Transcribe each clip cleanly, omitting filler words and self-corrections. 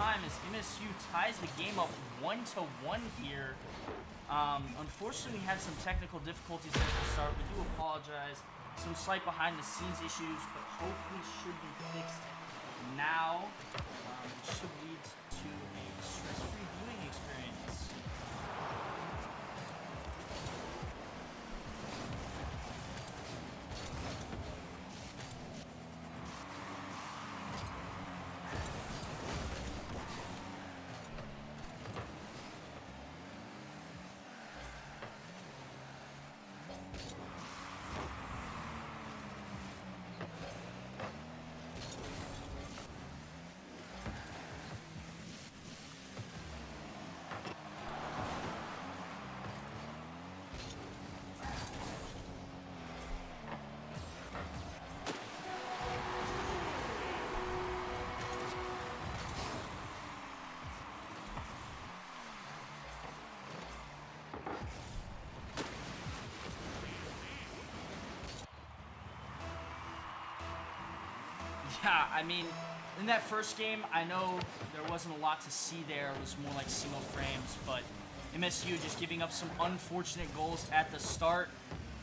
time as MSU ties the game up 1-1 here. Unfortunately, we had some technical difficulties at the start. We do apologize. Some slight behind-the-scenes issues, but hopefully should be fixed now. It should lead to a stress-free viewing experience. Yeah, I mean, in that first game, I know there wasn't a lot to see there. It was more like single frames, but MSU just giving up some unfortunate goals at the start.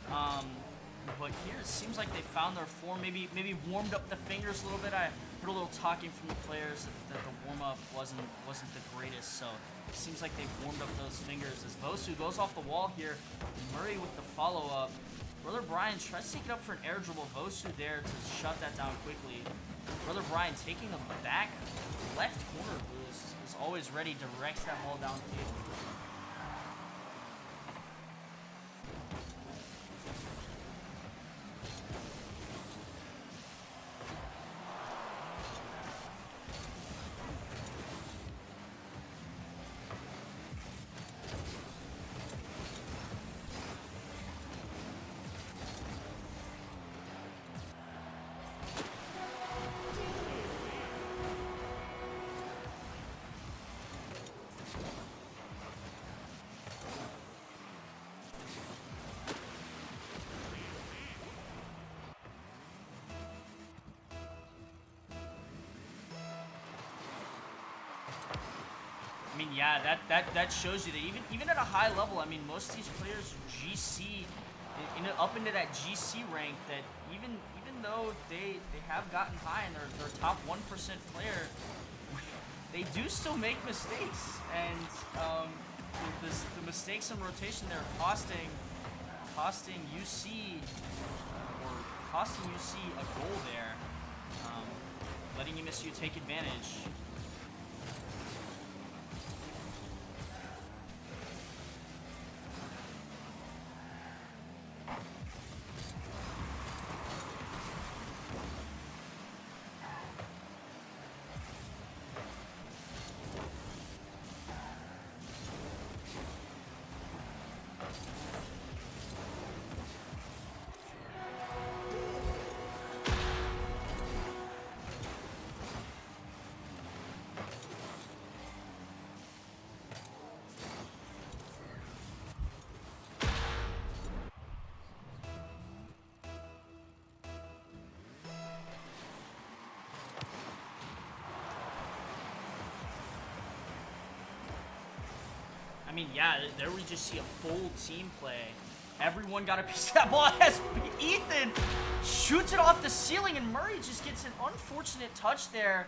But here it seems like they found their form, maybe warmed up the fingers a little bit. I heard a little talking from the players that the warm-up wasn't the greatest, so it seems like they've warmed up those fingers as Vosu goes off the wall here. Murray with the follow-up. Brother Brian tries to take it up for an air dribble. Vosu there to shut that down quickly. Brother Brian taking a back left corner boost, is always ready, directs that ball downfield. I mean, yeah, that shows you that even at a high level, I mean, most of these players are GC, up into that GC rank. That even though they have gotten high and they're top 1% player, they do still make mistakes, and the mistakes in rotation there costing UC a goal there, letting MSU take advantage. I mean, yeah, there we just see a full team play. Everyone got a piece of that ball. As Ethan shoots it off the ceiling, and Murray just gets an unfortunate touch there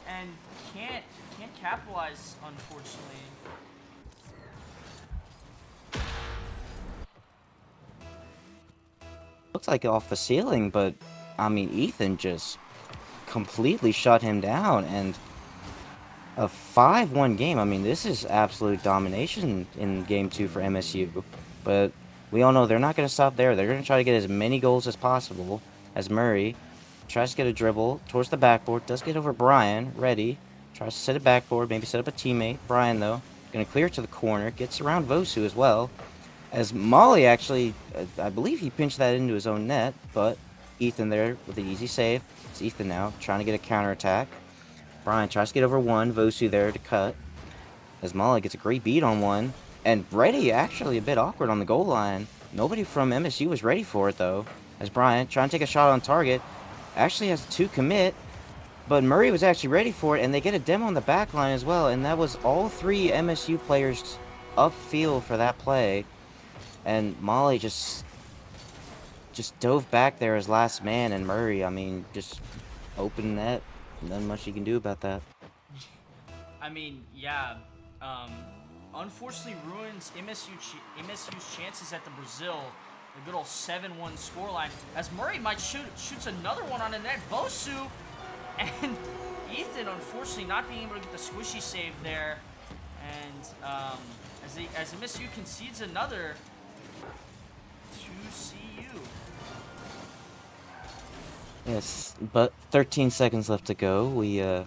and can't capitalize, unfortunately. Looks like off the ceiling, but I mean, Ethan just completely shut him down, and a 5-1 game. I mean, this is absolute domination in game 2 for MSU, but we all know they're not going to stop there. They're going to try to get as many goals as possible, as Murray tries to get a dribble towards the backboard, does get over Brian, ready, tries to set a backboard, maybe set up a teammate. Brian, though, going to clear it to the corner, gets around Vosu as well, as Molly actually, I believe he pinched that into his own net, but Ethan there with the easy save. It's Ethan now trying to get a counterattack. Brian tries to get over one. Vosu there to cut. As Molly gets a great beat on one. And ready, actually a bit awkward on the goal line. Nobody from MSU was ready for it, though. As Brian trying to take a shot on target. Actually has 2 commit. But Murray was actually ready for it, and they get a demo on the back line as well, and that was all 3 MSU players upfield for that play. And Molly just dove back there as last man, and Murray, I mean, just open net. Nothing much you can do about that. I mean, yeah. Um, Unfortunately, ruins MSU's chances at the Brazil. The good old 7-1 scoreline. As Murray might shoots another one on the net. Bosu and Ethan, unfortunately, not being able to get the squishy save there. And as MSU concedes another to CU. Yes, but 13 seconds left to go.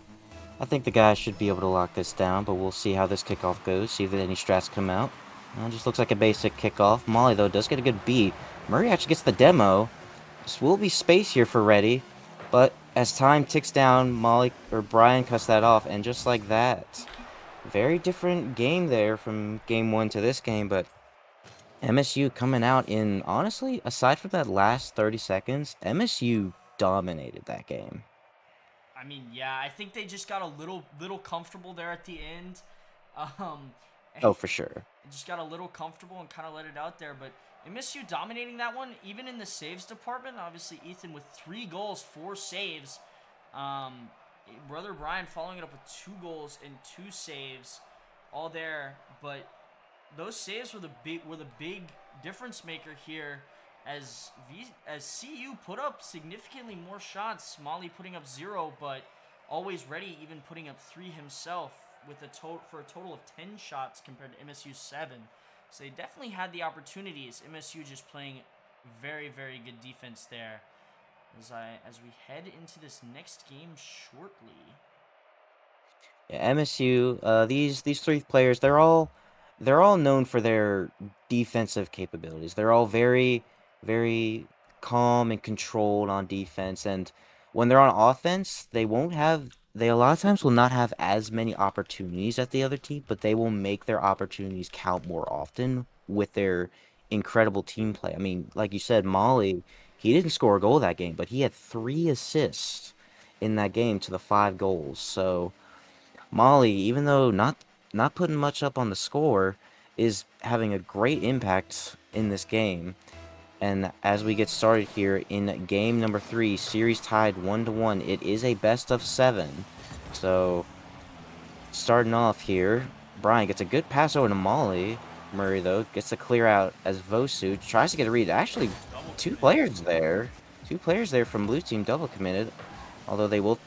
I think the guys should be able to lock this down, but we'll see how this kickoff goes, see if any strats come out. It just looks like a basic kickoff. Molly, though, does get a good beat. Murray actually gets the demo. This will be space here for Reddy, but as time ticks down, Brian cuts that off, and just like that, very different game there from game 1 to this game, but MSU coming out in, honestly, aside from that last 30 seconds, MSU dominated that game. I mean, yeah, I think they just got a little comfortable there at the end. Oh, for sure. Just got a little comfortable and kind of let it out there. But MSU dominating that one, even in the saves department. Obviously, Ethan with 3 goals, 4 saves. Brother Brian following it up with 2 goals and 2 saves, all there. But those saves were the big difference maker here. As CU put up significantly more shots, Smalley putting up 0, but always ready, even putting up 3 himself with for a total of 10 shots compared to MSU's 7. So they definitely had the opportunities. MSU just playing very, very good defense there. As we head into this next game shortly. Yeah, MSU, these 3 players, they're all known for their defensive capabilities. They're all very, very calm and controlled on defense, and when they're on offense, they a lot of times will not have as many opportunities as the other team, but they will make their opportunities count more often with their incredible team play. I mean, like you said, Molly, he didn't score a goal that game, but he had 3 assists in that game to the 5 goals. So Molly, even though not putting much up on the score, is having a great impact in this game. And as we get started here in game number 3, series tied 1-1, it is a best of 7. So, starting off here, Brian gets a good pass over to Molly. Murray, though, gets to clear out as Vosu tries to get a read. Actually, 2 players there. 2 players there from blue team double committed. Although they will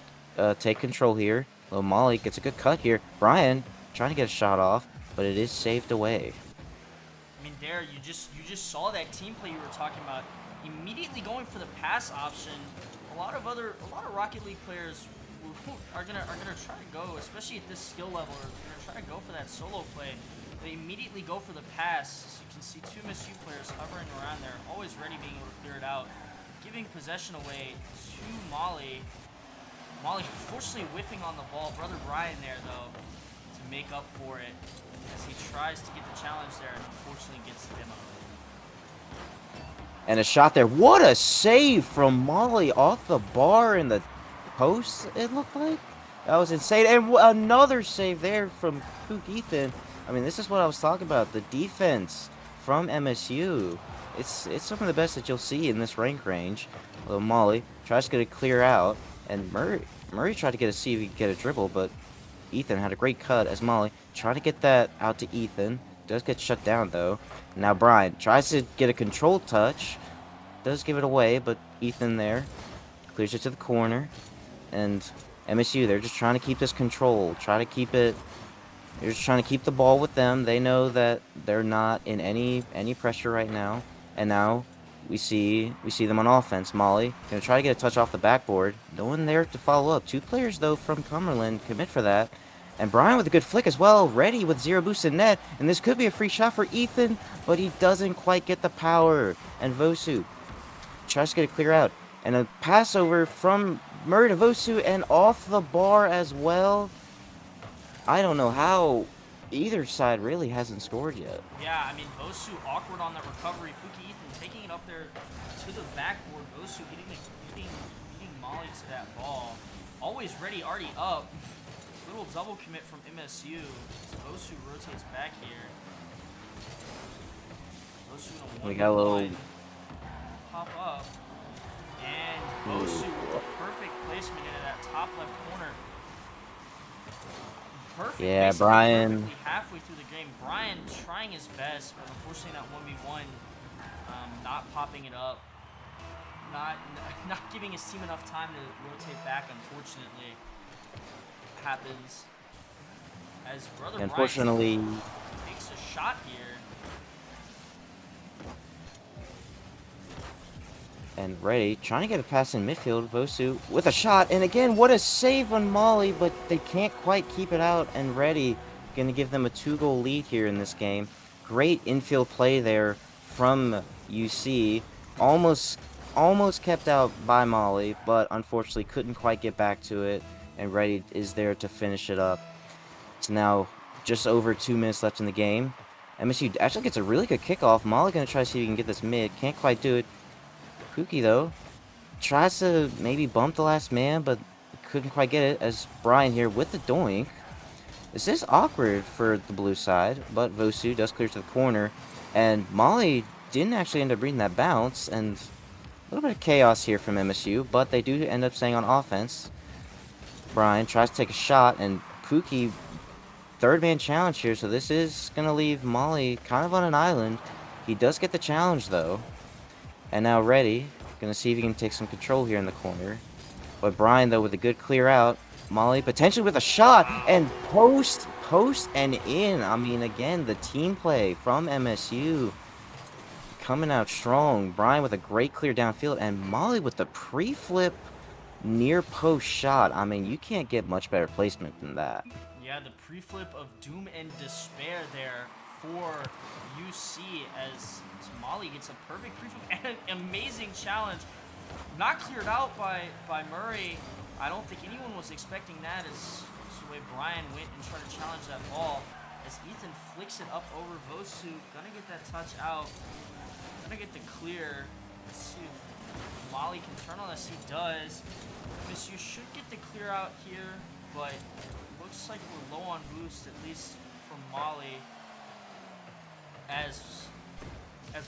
take control here. Well, Molly gets a good cut here. Brian trying to get a shot off, but it is saved away. I mean, there you just saw that team play you were talking about. Immediately going for the pass option. A lot of Rocket League players are gonna try to go, especially at this skill level, are gonna try to go for that solo play. They immediately go for the pass. As you can see, 2 MSU players hovering around there, always ready, being able to clear it out, giving possession away to Molly. Molly unfortunately whiffing on the ball. Brother Brian there, though, to make up for it as he tries to get the challenge there and unfortunately gets the demo. And a shot there. What a save from Molly off the bar in the post, it looked like. That was insane. And another save there from Kook Ethan. I mean, this is what I was talking about. The defense from MSU. It's some of the best that you'll see in this rank range. Although Molly tries to get it clear out. And Murray tried to see if he could get a dribble, but Ethan had a great cut as Molly tried to get that out to Ethan. Does get shut down, though. Now Brian tries to get a controlled touch. Does give it away, but Ethan there clears it to the corner. And MSU, they're just trying to keep this control. They're just trying to keep the ball with them. They know that they're not in any pressure right now. And now we see them on offense. Molly gonna try to get a touch off the backboard. No one there to follow up. 2 players though from Cumberland commit for that. And Brian with a good flick as well, ready with 0 boost in net. And this could be a free shot for Ethan, but he doesn't quite get the power. And Vosu tries to get it clear out. And a pass over from Murray to Vosu and off the bar as well. I don't know how either side really hasn't scored yet. Yeah, I mean, Vosu awkward on that recovery. Pookie Ethan taking it up there to the backboard. Vosu hitting Molly to that ball. Always ready, already up. Little double commit from MSU. Osu rotates back here. Osu in a We got a little. 1v1. Pop up. And Osu with the perfect placement into that top left corner. Perfect, Yeah, basically Brian. perfectly halfway through the game. Brian trying his best, but unfortunately that 1v1, not popping it up. Not not giving his team enough time to rotate back, unfortunately. Happens as brother Brian Unfortunately, takes a shot here. and ready, trying to get a pass in midfield. Vosu with a shot, and again, what a save on Molly, but they can't quite keep it out. And ready, going to give them a 2-goal lead here in this game. Great infield play there from UC. Almost kept out by Molly, but unfortunately couldn't quite get back to it. And ready is there to finish it up. So now just over 2 minutes left in the game. MSU actually gets a really good kickoff. Molly going to try to see if he can get this mid. Can't quite do it. Pookie, though, tries to maybe bump the last man, but couldn't quite get it, as Brian here with the doink. This is awkward for the blue side, but Vosu does clear to the corner, and Molly didn't actually end up reading that bounce, and a little bit of chaos here from MSU, but they do end up staying on offense. Brian tries to take a shot, and Pookie, third man challenge here, so this is going to leave Molly kind of on an island. He does get the challenge, though. And now ready. Gonna see if he can take some control here in the corner. But Brian, though, with a good clear out. Molly potentially with a shot. And post, and in. I mean, again, the team play from MSU coming out strong. Brian with a great clear downfield. And Molly with the pre-flip near post shot. I mean, you can't get much better placement than that. Yeah, the pre-flip of doom and despair there for UC as Molly gets a perfect pre-flip and an amazing challenge. Not cleared out by Murray. I don't think anyone was expecting that as the way Brian went and tried to challenge that ball. As Ethan flicks it up over Vosu. Gonna get that touch out. Gonna get the clear. Let's see if Molly can turn on this. He does. MSU should get the clear out here, but looks like we're low on boost, at least from Molly. As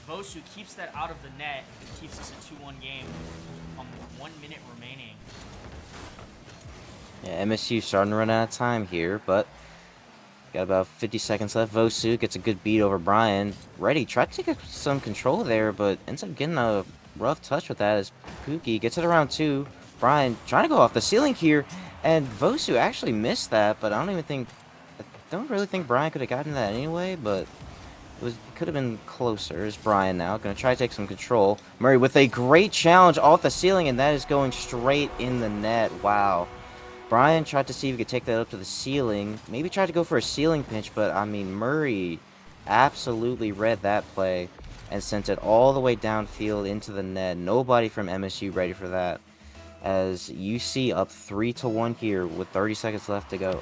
Vosu keeps that out of the net, it keeps us a 2-1 game. 1 minute remaining. Yeah, MSU starting to run out of time here, but got about 50 seconds left. Vosu gets a good beat over Brian. Ready, tried to take some control there, but ends up getting a rough touch with that as Pookie gets it around 2. Brian trying to go off the ceiling here, and Vosu actually missed that, but I don't really think Brian could have gotten that anyway, but it could have been closer. It's Brian now, going to try to take some control. Murray with a great challenge off the ceiling, and that is going straight in the net. Wow. Brian tried to see if he could take that up to the ceiling. Maybe tried to go for a ceiling pinch, but I mean, Murray absolutely read that play and sent it all the way downfield into the net. Nobody from MSU ready for that. As UC up 3-1 here with 30 seconds left to go.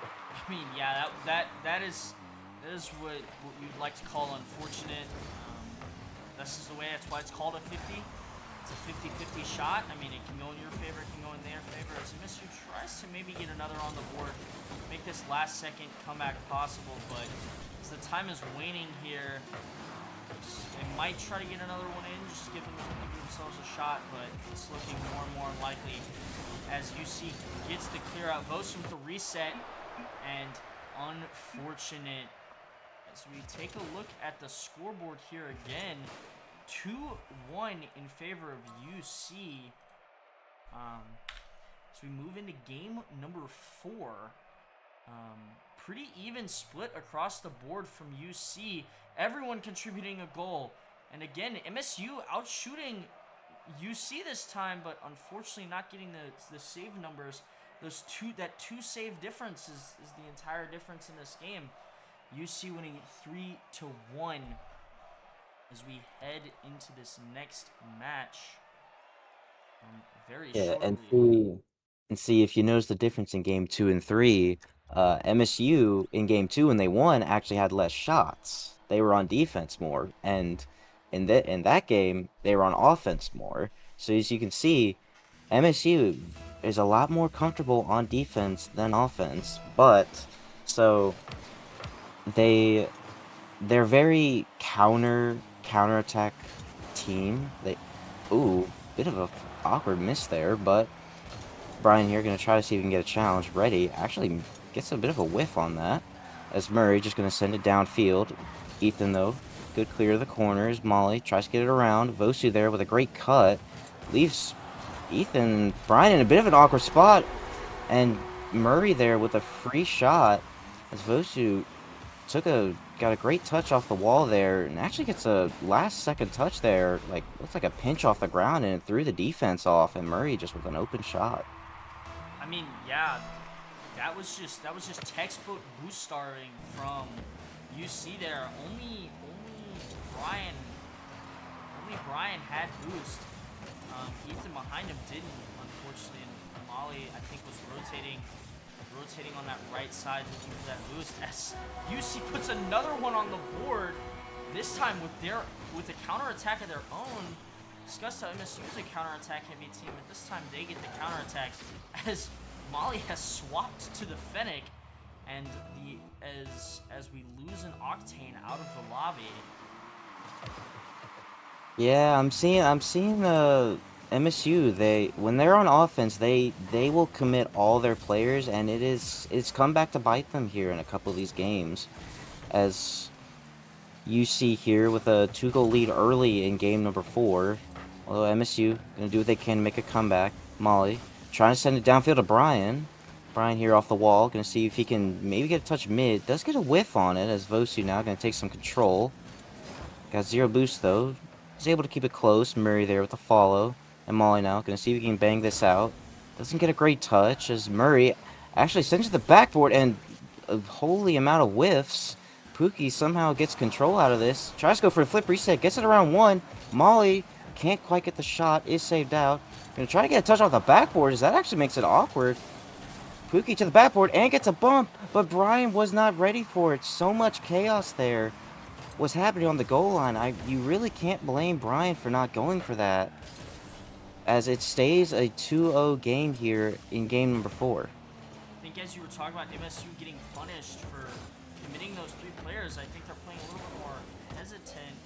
I mean, yeah, that is what we would like to call unfortunate. This is the way. That's why it's called a 50. It's a 50-50 shot. I mean, it can go in your favor, it can go in their favor. As MSU tries to maybe get another on the board, make this last-second comeback possible, but as the time is waning here, they might try to get another one in, just give themselves a shot, but it's looking more and more unlikely. As UC gets the clear out, Vosu with the reset, and unfortunate. As we take a look at the scoreboard here again, 2-1 in favor of UC. As we move into game number 4. Pretty even split across the board from UC. Everyone contributing a goal. And again, MSU outshooting UC this time, but unfortunately not getting the save numbers. That two save difference is the entire difference in this game. UC winning 3-1 as we head into this next match very shortly. And see if you notice the difference in game 2 and 3. MSU in game 2 when they won actually had less shots. They were on defense more, and in that game they were on offense more. So as you can see, MSU is a lot more comfortable on defense than offense. But so they they're very counterattack team. They ooh, bit of a awkward miss there, but Brian here gonna try to see if he can get a challenge. Ready actually gets a bit of a whiff on that, as Murray just gonna send it downfield. Ethan though, good clear of the corners. Molly tries to get it around. Vosu there with a great cut, leaves Ethan and Brian in a bit of an awkward spot, and Murray there with a free shot as Vosu got a great touch off the wall there, and actually gets a last second touch there, like looks like a pinch off the ground, and it threw the defense off, and Murray just with an open shot. I mean, yeah, that was just textbook boost starting from UC there. Brian, only Brian had boost. Ethan behind him didn't, unfortunately. And Molly, I think, was rotating on that right side, looking for that boost. As UC puts another one on the board, this time with a counterattack of their own. Discussed how MSU is a counterattack heavy team, but this time they get the counterattack as Molly has swapped to the Fennec, and as we lose an Octane out of the lobby. Yeah, I'm seeing MSU, when they're on offense, they will commit all their players, and it's come back to bite them here in a couple of these games, as you see here with a 2-goal lead early in game number 4. Although MSU gonna do what they can to make a comeback. Molly trying to send it downfield to Brian. Brian here off the wall, gonna see if he can maybe get a touch mid. Does get a whiff on it, as Vosu now gonna take some control. Got 0 boost though. He's able to keep it close. Murray there with the follow. And Molly now gonna see if he can bang this out. Doesn't get a great touch, as Murray actually sends it to the backboard, and a holy amount of whiffs. Pookie somehow gets control out of this. Tries to go for a flip reset. Gets it around 1. Molly can't quite get the shot. Is saved out. Gonna try to get a touch off the backboard, as that actually makes it awkward. Pookie to the backboard and gets a bump, but Brian was not ready for it. So much chaos there was happening on the goal line. You really can't blame Brian for not going for that, as it stays a 2-0 game here in game number 4. I think as you were talking about MSU getting punished for committing those 3 players, I think they're playing a little bit more hesitant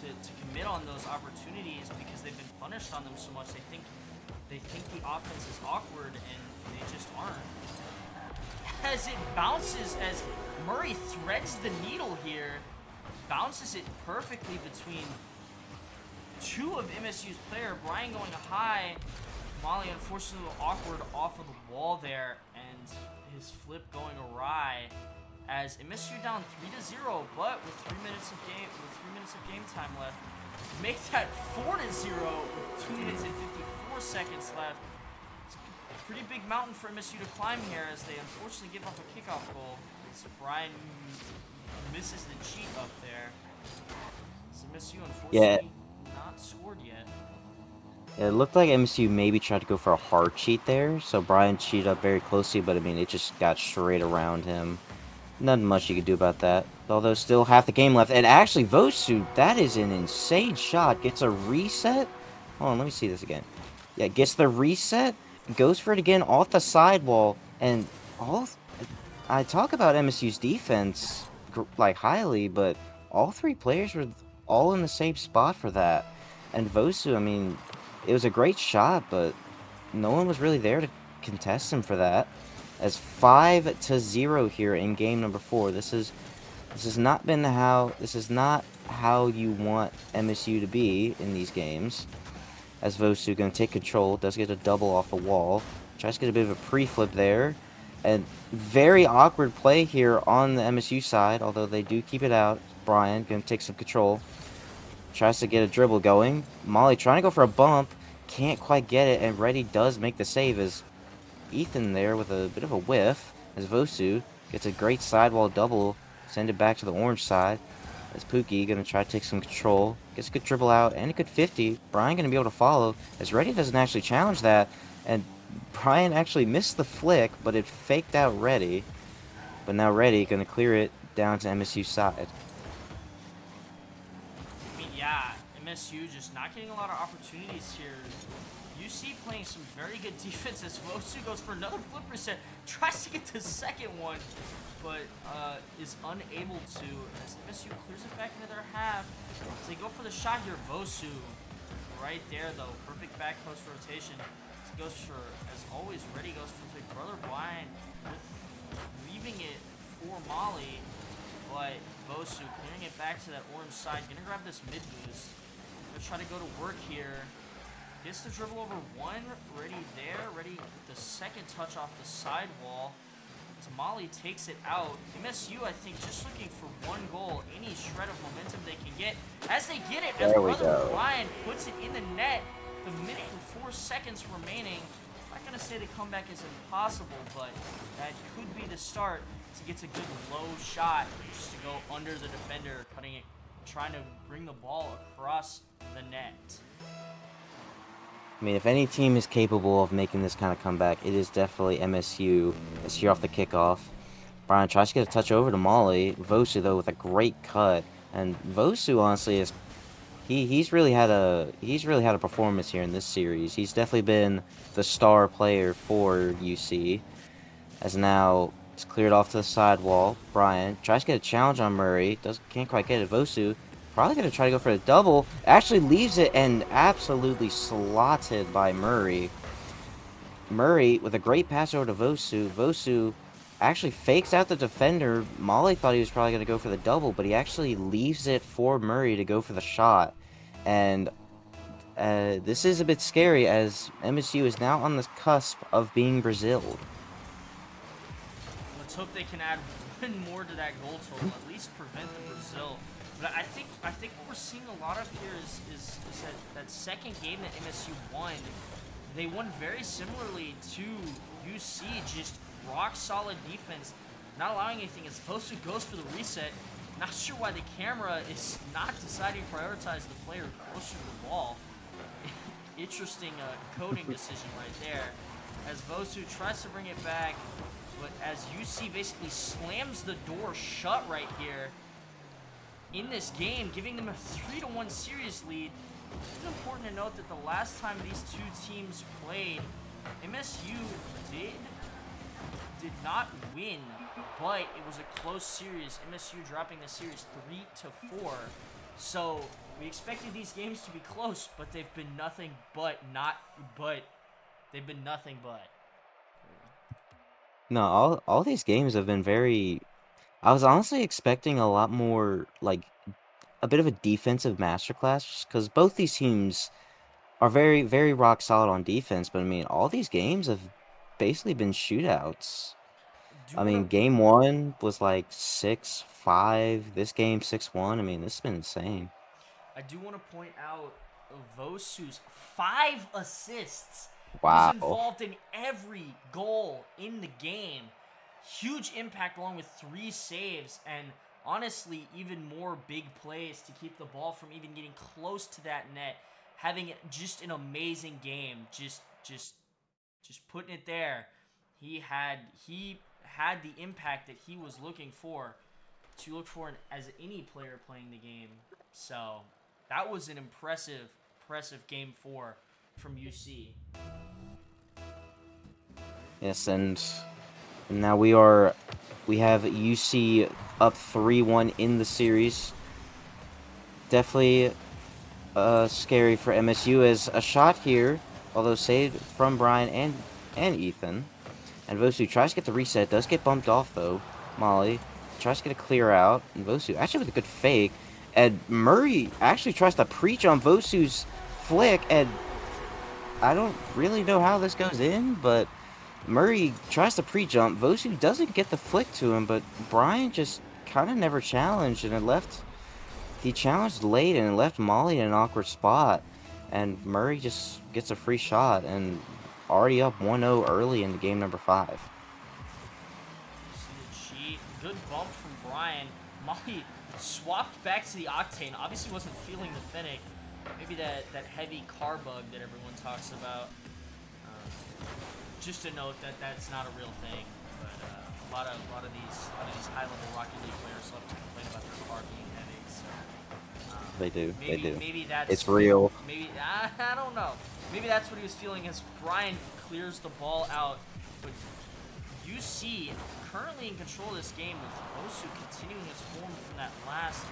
to commit on those opportunities because they've been punished on them so much. They think the offense is awkward, and they just aren't. As it bounces, as Murray threads the needle here, bounces it perfectly between 2 of MSU's player. Brian going high, Molly unfortunately a little awkward off of the wall there, and his flip going awry. As MSU down 3-0, but with 3 minutes of game time left, make that 4-0 with 2 minutes and 54 seconds left. It's a pretty big mountain for MSU to climb here, as they unfortunately give up a kickoff goal. As Brian misses the cheat up there. So MSU unfortunately not scored yet. It looked like MSU maybe tried to go for a hard cheat there, so Brian cheated up very closely, but I mean, it just got straight around him. Nothing much you could do about that. Although still half the game left. And actually, Vosu, that is an insane shot. Gets a reset. Hold on, let me see this again. Yeah, gets the reset. Goes for it again off the sidewall. And I talk about MSU's defense like highly, but all 3 players were all in the same spot for that. And Vosu, I mean, it was a great shot, but no one was really there to contest him for that. As 5-0 here in game number 4. This is not how you want MSU to be in these games. As Vosu gonna take control, does get a double off the wall, tries to get a bit of a pre-flip there, and very awkward play here on the MSU side. Although they do keep it out. Brian gonna take some control, tries to get a dribble going. Molly trying to go for a bump, can't quite get it, and Reddy does make the save as Ethan there with a bit of a whiff, as Vosu gets a great sidewall double, send it back to the orange side, as Pookie gonna try to take some control, gets a good dribble out and a good 50. Brian gonna be able to follow, as Reddy doesn't actually challenge that, and Brian actually missed the flick, but it faked out Reddy. But now Reddy gonna clear it down to MSU's side. I mean, yeah, MSU just not getting a lot of opportunities here. UC playing some very good defense as Vosu goes for another flip reset, tries to get the second one, but is unable to as MSU clears it back into their half. As they go for the shot here, Vosu right there though, perfect back post rotation. He goes for, as always, ready goes for big brother blind, leaving it for Molly, but Vosu clearing it back to that orange side, gonna grab this mid boost. Gonna try to go to work here. Gets the dribble over one, ready there, ready with the second touch off the sidewall. As Molly takes it out. MSU, I think, just looking for one goal, any shred of momentum they can get. As they get it, as Brother Brian puts it in the net, the minute and 4 seconds remaining. I'm not going to say the comeback is impossible, but that could be the start. To get a good low shot, just to go under the defender, cutting it, trying to bring the ball across the net. I mean, if any team is capable of making this kind of comeback, it is definitely MSU. It's here off the kickoff. Brian tries to get a touch over to Molly. Vosu, though, with a great cut. And Vosu, honestly, is he's really had a performance here in this series. He's definitely been the star player for UC. As now it's cleared off to the sidewall. Brian tries to get a challenge on Murray. Can't quite get it. Vosu probably going to try to go for a double. Actually leaves it and absolutely slotted by Murray. Murray with a great pass over to Vosu. Vosu actually fakes out the defender. Molly thought he was probably going to go for the double, but he actually leaves it for Murray to go for the shot. And this is a bit scary as MSU is now on the cusp of being Braziled. Let's hope they can add one more to that goal total, at least prevent the Brazil. But I think what we're seeing a lot of here is that second game that MSU won, they won very similarly to UC, just rock solid defense, not allowing anything. As Vosu goes for the reset, not sure why the camera is not deciding to prioritize the player closer to the ball. Interesting coding decision right there. As Vosu tries to bring it back, but as UC basically slams the door shut right here in this game, giving them a 3-1 series lead. It's important to note that the last time these two teams played, MSU did not win, but it was a close series. MSU dropping the series 3-4. So we expected these games to be close, but they've been nothing but. They've been nothing but. No, all these games have been very... I was honestly expecting a lot more, like, a bit of a defensive masterclass, because both these teams are very, very rock solid on defense, but I mean, all these games have basically been shootouts. I mean, game 1 was like 6-5, this game 6-1. I mean, this has been insane. I do want to point out Vosu's 5 assists. Wow. He's involved in every goal in the game. Huge impact along with 3 saves and honestly even more big plays to keep the ball from even getting close to that net. Having just an amazing game. Just putting it there. He had the impact that he was looking for as any player playing the game. So that was an impressive game 4 from UC. Yes, and now we have UC up 3-1 in the series. Definitely scary for MSU as a shot here, although saved from Brian and Ethan. And Vosu tries to get the reset, does get bumped off though. Molly tries to get a clear out, and Vosu actually with a good fake. And Murray actually tries to preach on Vosu's flick, and I don't really know how this goes in, but Murray tries to pre-jump. Vosu doesn't get the flick to him, but Brian just kind of never challenged, and he challenged late, and it left Molly in an awkward spot. And Murray just gets a free shot, and already up 1-0 early in game number 5. See the cheat. Good bump from Brian. Molly swapped back to the Octane. Obviously wasn't feeling the Fennec. Maybe that heavy car bug that everyone talks about. Just to note that that's not a real thing, but a lot of these high-level Rocket League players love to complain about their car being heavy. So, They do. They Maybe do. maybe that's It's real. maybe I don't know. Maybe that's what he was feeling as Brian clears the ball out. But UC currently in control of this game with Osu continuing his form from that last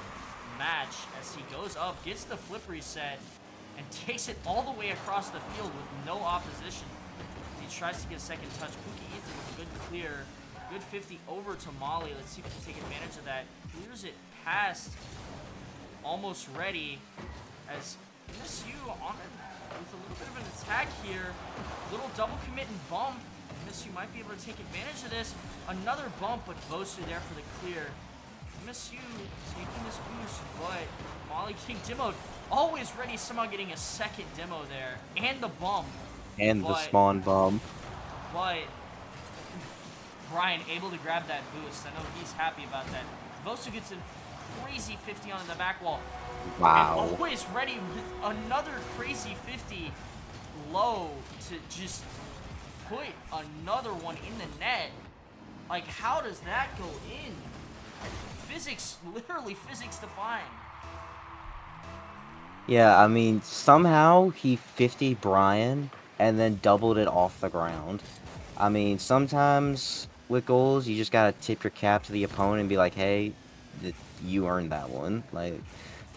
match as he goes up, gets the flip reset, and takes it all the way across the field with no opposition. He tries to get a second touch. Pookie Ethan with a good clear. Good 50 over to Molly. Let's see if he can take advantage of that. Clears it past Almost Ready as MSU on it with a little bit of an attack here. Little double commit and bump. MSU might be able to take advantage of this. Another bump, but Bosu there for the clear. MSU taking this boost, but Molly King demoed. Always Ready somehow getting a second demo there. And the bump. And the spawn bomb. But Brian able to grab that boost. I know he's happy about that. Bosu gets a crazy 50 on the back wall. Wow. And Always Ready with another crazy 50 low to just put another one in the net. Like, how does that go in? Physics, literally physics defying. Yeah, I mean, somehow he 50 Brian and then doubled it off the ground. I mean, sometimes with goals, you just gotta tip your cap to the opponent and be like, hey, you earned that one. Like,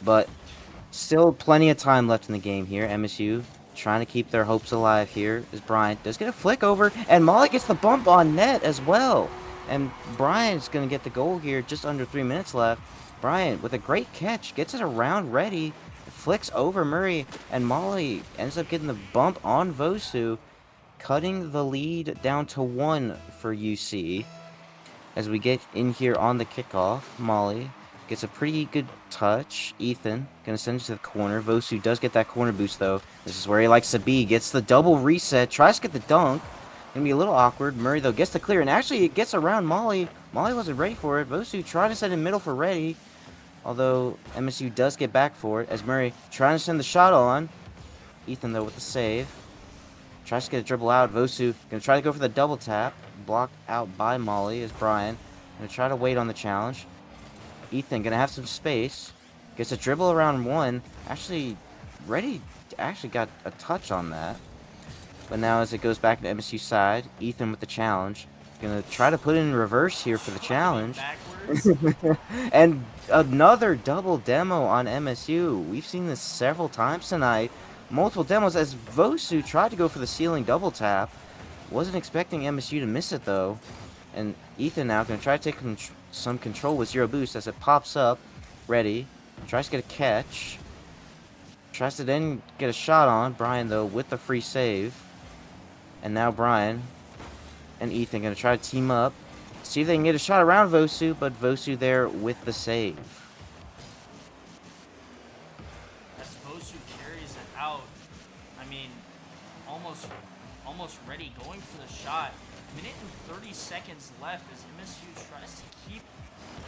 but still plenty of time left in the game here. MSU trying to keep their hopes alive here as Brian does get a flick over, and Molly gets the bump on net as well. And Brian's going to get the goal here, just under 3 minutes left. Brian, with a great catch, gets it around Ready, flicks over Murray, and Molly ends up getting the bump on Vosu, cutting the lead down to 1 for UC. As we get in here on the kickoff, Molly gets a pretty good touch. Ethan going to send it to the corner. Vosu does get that corner boost, though. This is where he likes to be. Gets the double reset, tries to get the dunk. Gonna be a little awkward. Murray, though, gets the clear, and actually it gets around Molly. Molly wasn't ready for it. Vosu trying to send in middle for Ready, although MSU does get back for it, as Murray trying to send the shot on. Ethan, though, with the save. Tries to get a dribble out. Vosu gonna try to go for the double tap. Blocked out by Molly, as Brian gonna try to wait on the challenge. Ethan gonna have some space. Gets a dribble around 1. Actually, Ready actually got a touch on that. But now as it goes back to MSU side, Ethan with the challenge. Gonna try to put it in reverse here for the challenge. And another double demo on MSU. We've seen this several times tonight. Multiple demos as Vosu tried to go for the ceiling double tap. Wasn't expecting MSU to miss it though. And Ethan now gonna try to take some control with zero boost as it pops up. Ready. Tries to get a catch. Tries to then get a shot on. Brian though with the free save. And now Brian and Ethan going to try to team up. See if they can get a shot around Vosu, but Vosu there with the save. As Vosu carries it out, I mean, almost Ready going for the shot. Minute and 30 seconds left as MSU tries to keep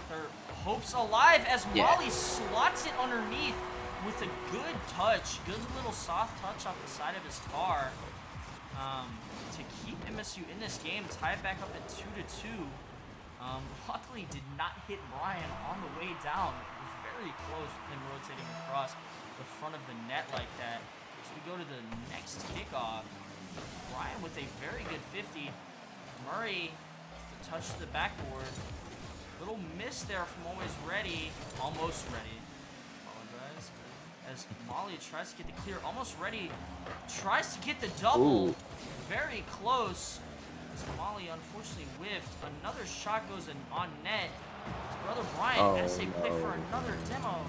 their hopes alive as Molly slots it underneath with a good touch. Good little soft touch off the side of his car. To keep MSU in this game, tie it back up at 2-2. Luckily did not hit Brian on the way down. It was very close with him rotating across the front of the net like that. As we go to the next kickoff, Brian with a very good 50. Murray to touch to the backboard. Little miss there from Almost Ready. Apologize. As Molly tries to get the clear. Almost Ready tries to get the double. Ooh. Very close. As Molly unfortunately whiffed. Another shot goes in on net. His brother Brian as they play for another demo.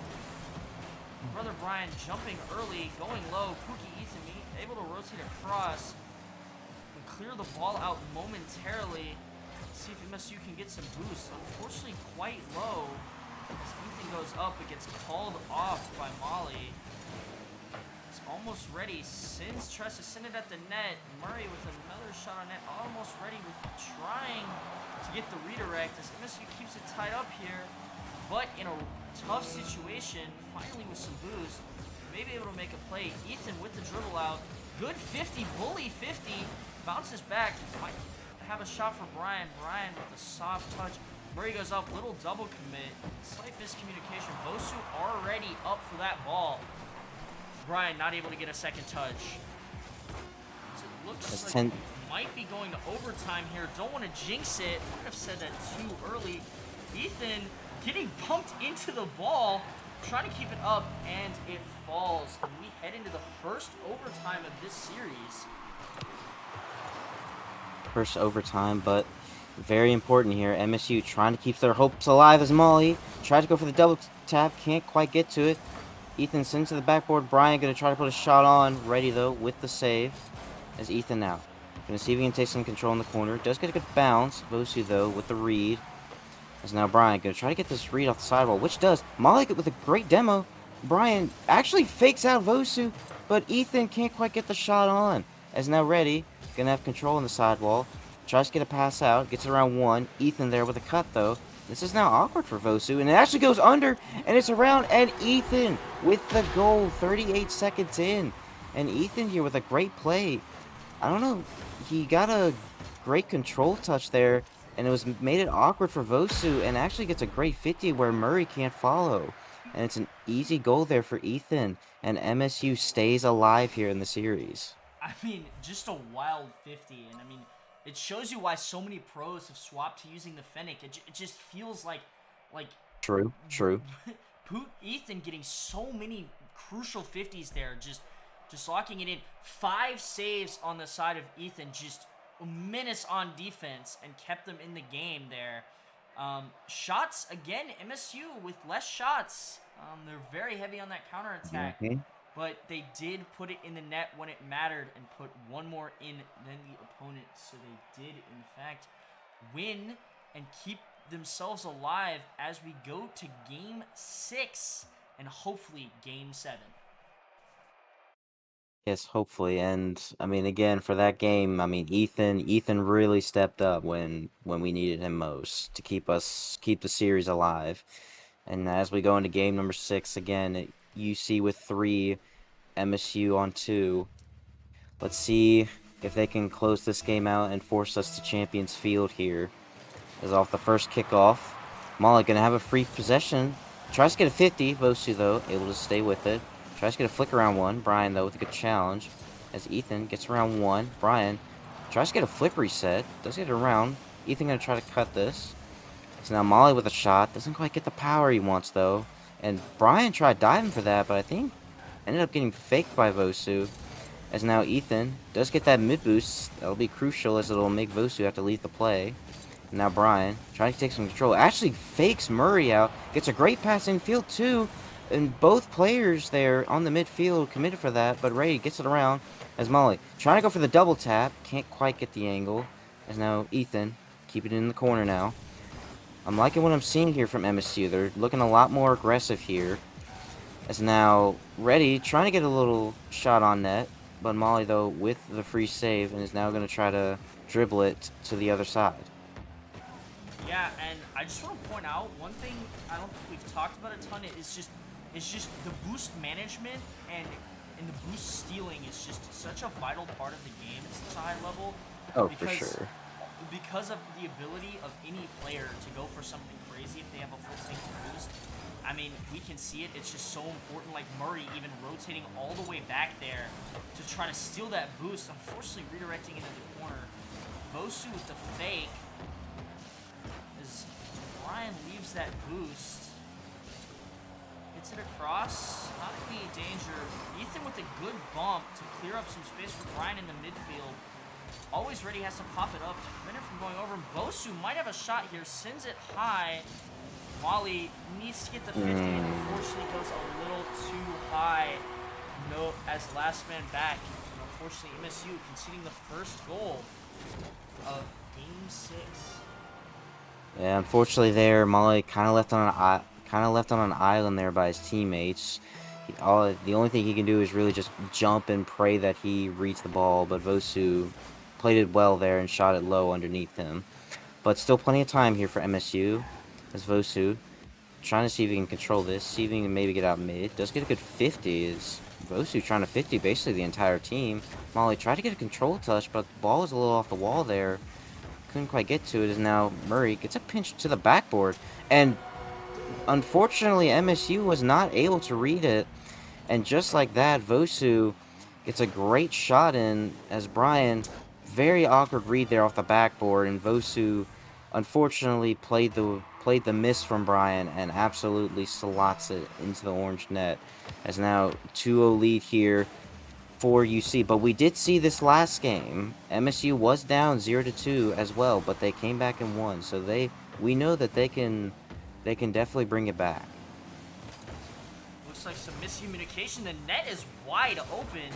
Brother Brian jumping early, going low. Pookie Ethan able to rotate across and clear the ball out momentarily. See if MSU can get some boost. Unfortunately, quite low. As Ethan goes up, it gets called off by Molly. It's Almost Ready. Tries to send it at the net. Murray with another shot on net. Almost Ready with trying to get the redirect as MSU keeps it tied up here. But in a tough situation, finally with some boost, maybe able to make a play. Ethan with the dribble out. Good 50, bully 50. Bounces back. Might have a shot for Brian. Brian with a soft touch. Murray goes up, little double commit. Slight miscommunication. Bosu already already up for that ball. Brian not able to get a second touch. It looks That's like 10. we might be going to overtime here. Don't want to jinx it. Might have said that too early. Ethan getting bumped into the ball, trying to keep it up, and it falls. And we head into the first overtime of this series. First overtime, but very important here. MSU trying to keep their hopes alive as Molly tries to go for the double tap, can't quite get to it. Ethan sends to the backboard. Brian gonna try to put a shot on. Ready though with the save. As Ethan now gonna see if he can take some control in the corner. Does get a good bounce. Vosu though with the read. As now Brian gonna try to get this read off the sidewall, which does. Molly with a great demo. Brian actually fakes out Vosu, but Ethan can't quite get the shot on. As now Ready gonna have control on the sidewall. Tries to get a pass out, gets it around one. Ethan there with a cut though. This is now awkward for Vosu, and it actually goes under, and it's around, and Ethan with the goal, 38 seconds in. And Ethan here with a great play. I don't know, he got a great control touch there, and it made it awkward for Vosu, and actually gets a great 50 where Murray can't follow. And it's an easy goal there for Ethan, and MSU stays alive here in the series. I mean, just a wild 50, and I mean, it shows you why so many pros have swapped to using the Fennec. It just feels like True. Ethan getting so many crucial 50s there, just locking it in. 5 saves on the side of Ethan, just a menace on defense, and kept them in the game there. Shots, again, MSU with less shots. They're very heavy on that counterattack. But they did put it in the net when it mattered and put one more in than the opponent. So they did, in fact, win and keep themselves alive as we go to Game 6 and hopefully Game 7. Yes, hopefully. And I mean, again, for that game, I mean, Ethan really stepped up when we needed him most to keep the series alive. And as we go into game number 6 again, UC with 3, MSU on 2. Let's see if they can close this game out and force us to Champions Field here. As off the first kickoff, Molly gonna have a free possession. Tries to get a 50. Vosu though able to stay with it. Tries to get a flick around one. Brian though with a good challenge. As Ethan gets around one. Brian tries to get a flip reset. Does get it around. Ethan gonna try to cut this. So now Molly with a shot. Doesn't quite get the power he wants though. And Brian tried diving for that, but I think ended up getting faked by Vosu. As now Ethan does get that mid boost. That'll be crucial as it'll make Vosu have to leave the play. And now Brian trying to take some control. Actually fakes Murray out. Gets a great pass infield too. And both players there on the midfield committed for that. But Ray gets it around as Molly trying to go for the double tap. Can't quite get the angle. As now Ethan keeping it in the corner now. I'm liking what I'm seeing here from MSU. They're looking a lot more aggressive here. As now Ready trying to get a little shot on net. But Molly though with the free save and is now going to try to dribble it to the other side. Yeah, and I just want to point out one thing I don't think we've talked about a ton is just the boost management and the boost stealing is just such a vital part of the game at such a high level. Oh, for sure. Because of the ability of any player to go for something crazy if they have a full tank to boost. I mean, we can see it. It's just so important. Like Murray even rotating all the way back there to try to steal that boost. Unfortunately, redirecting into the corner. Vosu with the fake. As Brian leaves that boost. Hits it across. Not any danger. Ethan with a good bump to clear up some space for Brian in the midfield. Always Ready has to pop it up to prevent it from going over. Vosu might have a shot here. Sends it high. Molly needs to get the 50 and unfortunately goes a little too high. No, as last man back. And unfortunately, MSU conceding the first goal of Game 6. Yeah, unfortunately there, Molly kind of left on an island there by his teammates. The only thing he can do is really just jump and pray that he reads the ball, but Vosu played it well there and shot it low underneath him. But still plenty of time here for MSU. As Vosu trying to see if he can control this, see if he can maybe get out mid. Does get a good 50. Is Vosu trying to 50 basically the entire team. Molly tried to get a control touch, but the ball was a little off the wall there. Couldn't quite get to it. As now Murray gets a pinch to the backboard. And unfortunately, MSU was not able to read it. And just like that, Vosu gets a great shot in as Brian, very awkward read there off the backboard, and Vosu unfortunately played the miss from Brian and absolutely slots it into the orange net. As now 2-0 lead here for UC. But we did see this last game. MSU was down 0-2 as well, but they came back and won. So we know that they can definitely bring it back. Looks like some miscommunication. The net is wide open.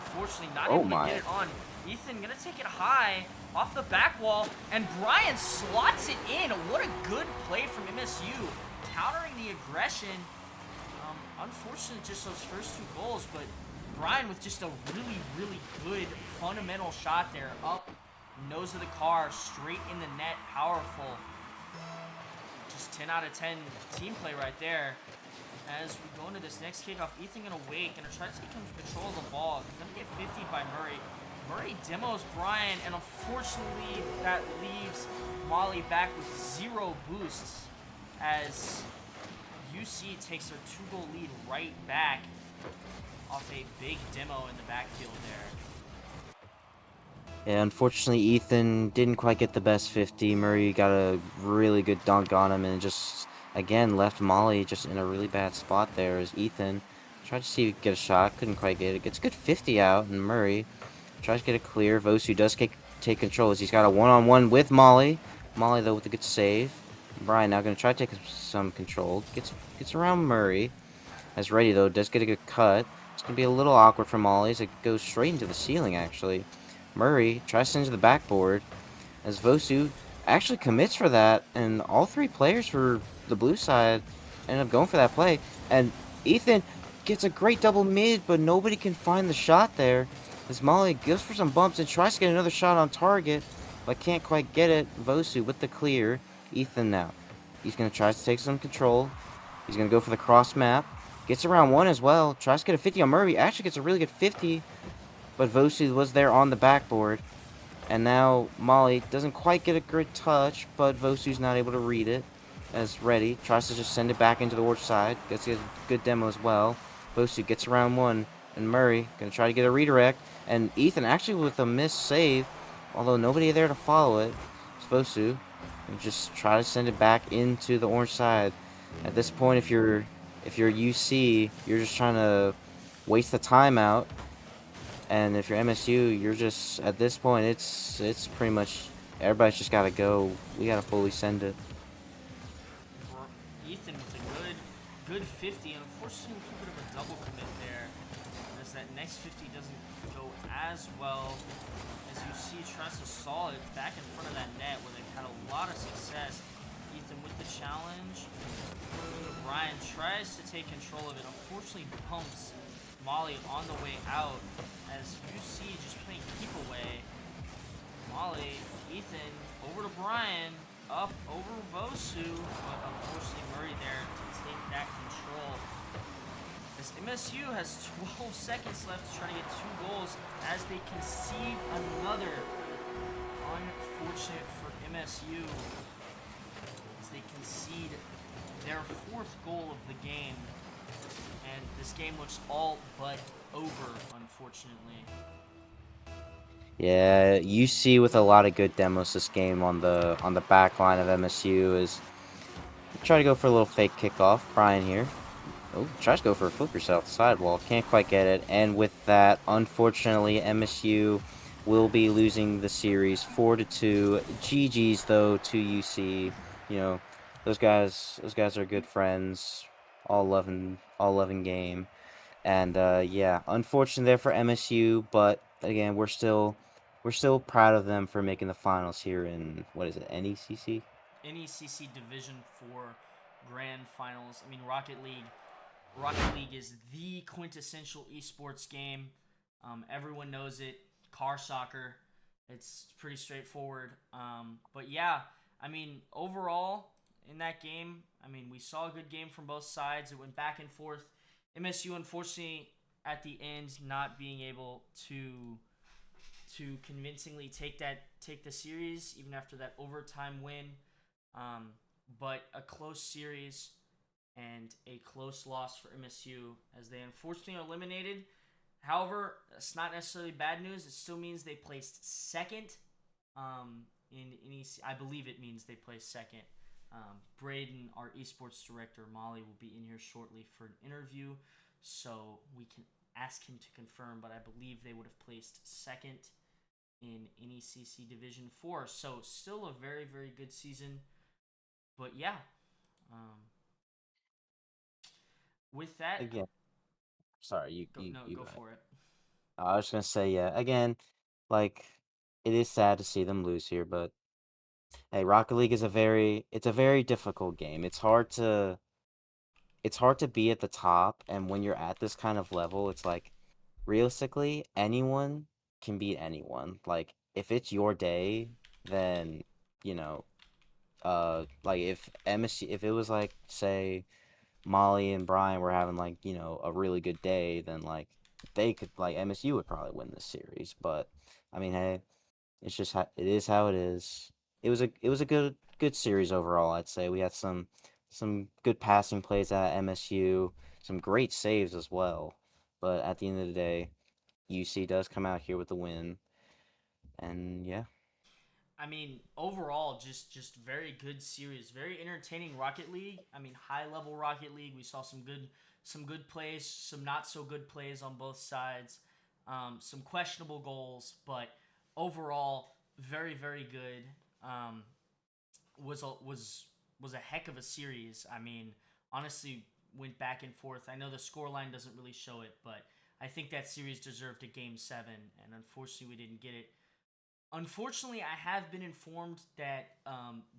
Unfortunately, not Oh able to my. get it on. Ethan gonna take it high off the back wall, and Brian slots it in. What a good play from MSU, countering the aggression. Unfortunate just those first 2 goals, but Brian with just a really, really good fundamental shot there. Up, nose of the car, straight in the net, powerful. Just 10 out of 10 team play right there. As we go into this next kickoff, Ethan gonna wait, gonna try to take control of the ball. Gonna get 50 by Murray. Murray demos Brian, and unfortunately that leaves Molly back with 0 boosts as UC takes their 2-goal lead right back off a big demo in the backfield there. Yeah, unfortunately, Ethan didn't quite get the best 50. Murray got a really good dunk on him and just, again, left Molly just in a really bad spot there as Ethan tried to see if he could get a shot, couldn't quite get it. Gets a good 50 out, and Murray tries to get it clear. Vosu does take control as he's got a one-on-one with Molly. Molly, though, with a good save. Brian now going to try to take some control. Gets around Murray. As Ready, though, does get a good cut. It's going to be a little awkward for Molly as it goes straight into the ceiling, actually. Murray tries to send to the backboard as Vosu actually commits for that, and all 3 players for the blue side end up going for that play. And Ethan gets a great double mid, but nobody can find the shot there. As Molly goes for some bumps and tries to get another shot on target, but can't quite get it. Vosu with the clear. Ethan now. He's going to try to take some control. He's going to go for the cross map. Gets around 1 as well. Tries to get a 50 on Murray. Actually gets a really good 50. But Vosu was there on the backboard. And now Molly doesn't quite get a good touch, but Vosu's not able to read it. As Ready tries to just send it back into the orange side. Gets a good demo as well. Vosu gets around 1. And Murray going to try to get a redirect. And Ethan actually with a missed save. Although nobody there to follow it. It's Vosu. And just try to send it back into the orange side. At this point, if you're UC, you're just trying to waste the timeout. And if you're MSU, you're just, at this point, it's pretty much, everybody's just got to go. We got to fully send it. Ethan with a good 50, and unfortunately a bit of a double commit there, as that next 50 doesn't go as well. As you see, tries to saw it back in front of that net where they've had a lot of success. Ethan with the challenge. Brian tries to take control of it, unfortunately pumps Molly on the way out as UC just playing keep away. Molly, Ethan, over to Brian, up over Vosu, but unfortunately Murray there to take that control. As MSU has 12 seconds left to try to get 2 goals as they concede another. Unfortunate for MSU as they concede their 4th goal of the game. And this game looks all but over, unfortunately. Yeah, UC with a lot of good demos this game on the back line of MSU is try to go for a little fake kickoff. Brian here. Oh, tries to go for a flipper off the sidewall. Can't quite get it. And with that, unfortunately, MSU will be losing the series 4-2. GG's though to UC. You know, those guys are good friends. All loving game. And yeah, unfortunate there for MSU, but again, we're still proud of them for making the finals here in, what is it, NECC? NECC Division 4 Grand Finals. I mean, Rocket League. Rocket League is the quintessential esports game. Everyone knows it. Car soccer. It's pretty straightforward. But yeah, I mean, overall in that game, I mean, we saw a good game from both sides. It went back and forth. MSU, unfortunately, at the end, not being able to convincingly take the series, even after that overtime win. but a close series and a close loss for MSU as they unfortunately are eliminated. However, it's not necessarily bad news. It still means they placed second in NECC. I believe it means they placed second. Braden, our esports director, Molly, will be in here shortly for an interview, so we can ask him to confirm, but I believe they would have placed second in NECC Division 4. So still a very, very good season. But yeah, um, with that, Again, sorry, you go, you no, you go go ahead. for it. I was gonna say, yeah, again, like it is sad to see them lose here, but hey, Rocket League is a very difficult game. It's hard to be at the top, and when you're at this kind of level, it's like realistically anyone can beat anyone. Like if it's your day, then you know, like if MSC, if it was like say Molly and Brian were having like, a really good day, then like they could like MSU would probably win this series. But I mean, hey, it's just it is how it is. It was a good series overall, I'd say. We had some good passing plays at MSU, some great saves as well. But at the end of the day, UC does come out here with the win. And yeah. I mean, overall, just very good series, very entertaining Rocket League. I mean, high level Rocket League. We saw some good plays, some not so good plays on both sides, some questionable goals, but overall, very very good. Um, was a heck of a series. I mean, honestly, went back and forth. I know the scoreline doesn't really show it, but I think that series deserved a game 7, and unfortunately, we didn't get it. Unfortunately, I have been informed that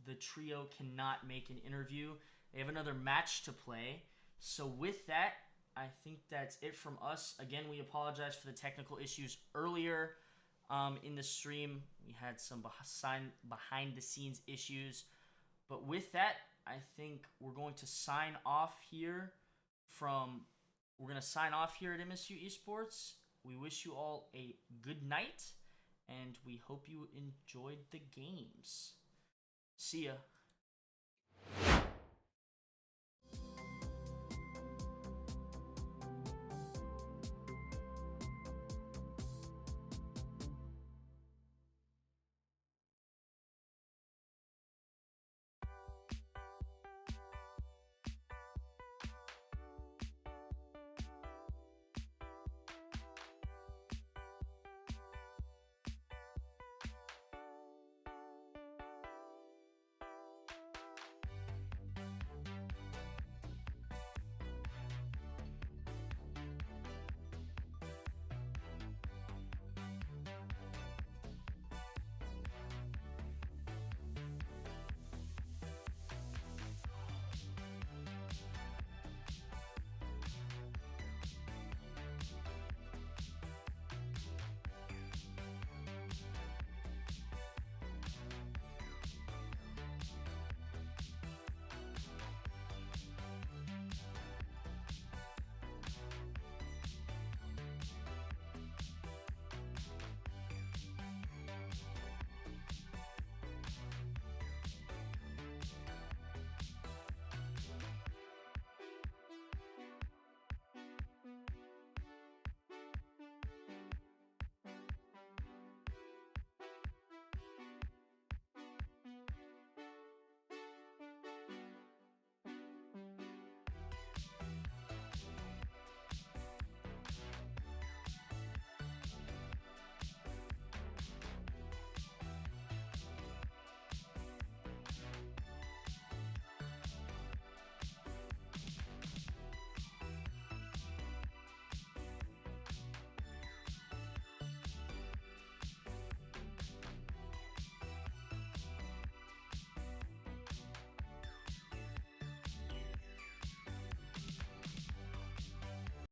the trio cannot make an interview. They have another match to play. So, with that, I think that's it from us. Again, we apologize for the technical issues earlier in the stream. We had some behind the scenes issues. But with that, I think we're going to sign off here from. We're going to sign off here at MSU Esports. We wish you all a good night and we hope you enjoyed the games. See ya.